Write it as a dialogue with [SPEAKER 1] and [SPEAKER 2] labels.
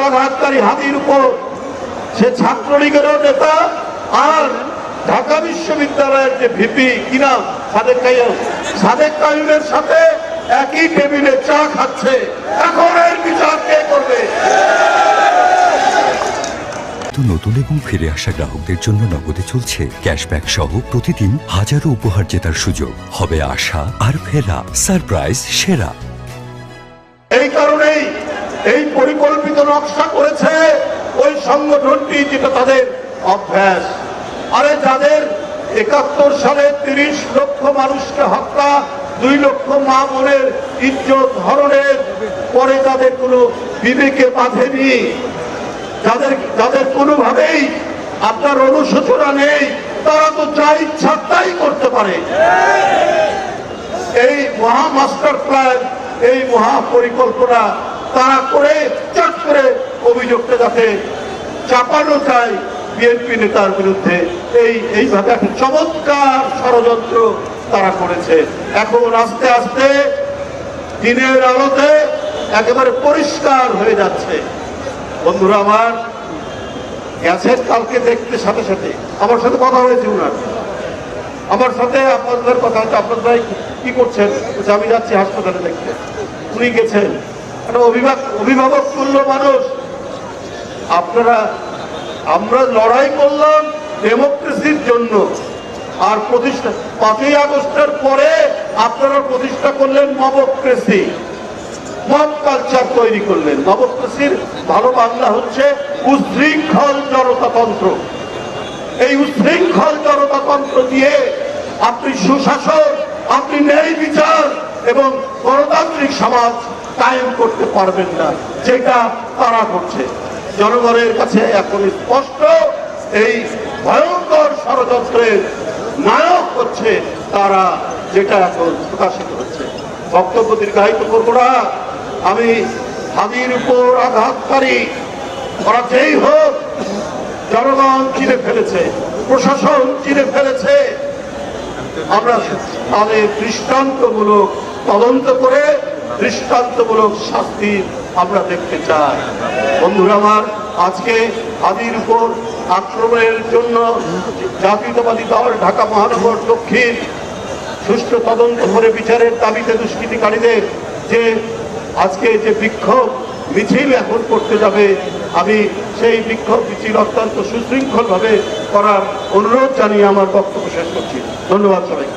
[SPEAKER 1] আঘাতকারী হাদির উপর সে ছাত্রলীগেরও নেতা আর ঢাকা বিশ্ববিদ্যালয়ের যে ভিপি কিনা সাদেক কাইমের সাথে একই টেবিলে চা খাচ্ছে। এখন এর বিচার কে করবে?
[SPEAKER 2] নতুন এবং ফিরে আসা গ্রাহকদের জন্য নগদে চলছে ক্যাশব্যাক সহ প্রতিদিন হাজারো উপহার জেতার সুযোগ। হবে আশা আর ফেরা, সারপ্রাইজ সেরা।
[SPEAKER 1] এই কারণেই এই পরিকল্পিত নকশা করেছে ওই সংগঠনটি, যেটা তাদের অভ্যাস। আরে যাদের ৭১ সালে ৩০ লক্ষ মানুষকে হত্যা, ২ লক্ষ মা বোনের ইজ্জত হরণের পরে যাদের কোনো বিবেকে বাঁধেনি, যাদের কোনোভাবেই আপনার অনুশোচনা নেই, তারা তো যা ইচ্ছা তাই করতে পারে। এই মহা মাস্টার প্ল্যান, এই মহা পরিকল্পনা তারা করে চট করে অভিযোগটা যাতে চাপানো যায় বিএনপি নেতার বিরুদ্ধে, এইভাবে একটা চমৎকার ষড়যন্ত্র তারা করেছে। এখন আস্তে আস্তে দিনের আলোতে একেবারে পরিষ্কার হয়ে যাচ্ছে। বন্ধুরা আমার, গেছেন কালকে দেখতে, সাথে সাথে আমার সাথে কথা হয়েছে উনার, আমার সাথে আপনাদের কথা হচ্ছে, আপনার ভাই কি করছেন? আমি যাচ্ছি হাসপাতালে দেখতে। উনি গেছেন, একটা অভিভাবক তুল্য মানুষ। আমরা লড়াই করলাম ডেমোক্রেসির জন্য, আর প্রতিষ্ঠা ৫ই আগস্টের পরে আপনারা প্রতিষ্ঠা করলেন মবক্রেসি, মব কালচার তৈরি করলেন। মবক্রেসির ভালো বাংলা হচ্ছে উশৃঙ্খল জনতাতন্ত্র। এই উশৃঙ্খল জনতাতন্ত্র দিয়ে আপনি সুশাসন, আপনি ন্যায় বিচার এবং গণতান্ত্রিক সমাজ কায়েম করতে পারবেন না, যেটা তারা করছে। জনগণের কাছে এখন স্পষ্ট এই ভয়ঙ্কর ষড়যন্ত্রের নায়ক হচ্ছে তারা, যেটা এখন প্রকাশিত হচ্ছে। বক্তব্য দীর্ঘায়িত করব না। আমি হাদির উপর আঘাতকারী করা যেই হোক, জনগণ চিনে ফেলেছে, প্রশাসন চিনে ফেলেছে। আমরা তাদের দৃষ্টান্তমূলক তদন্ত করে দৃষ্টান্তমূলক শাস্তি আমরা দেখতে চাই। বন্ধুরা আমার, আজকে হাদির উপর আক্রমণের জন্য জাতীয়তাবাদী দল ঢাকা মহানগর দক্ষিণ সুষ্ঠু তদন্ত করে বিচারের দাবিতে দুষ্কৃতিকারীদের যে আজকে যে বিক্ষোভ মিছিল এখন করতে যাবে, আমি সেই বিক্ষোভ মিছিল অত্যন্ত সুশৃঙ্খলভাবে করার অনুরোধ জানিয়ে আমার বক্তব্য শেষ করছি। ধন্যবাদ সবাই।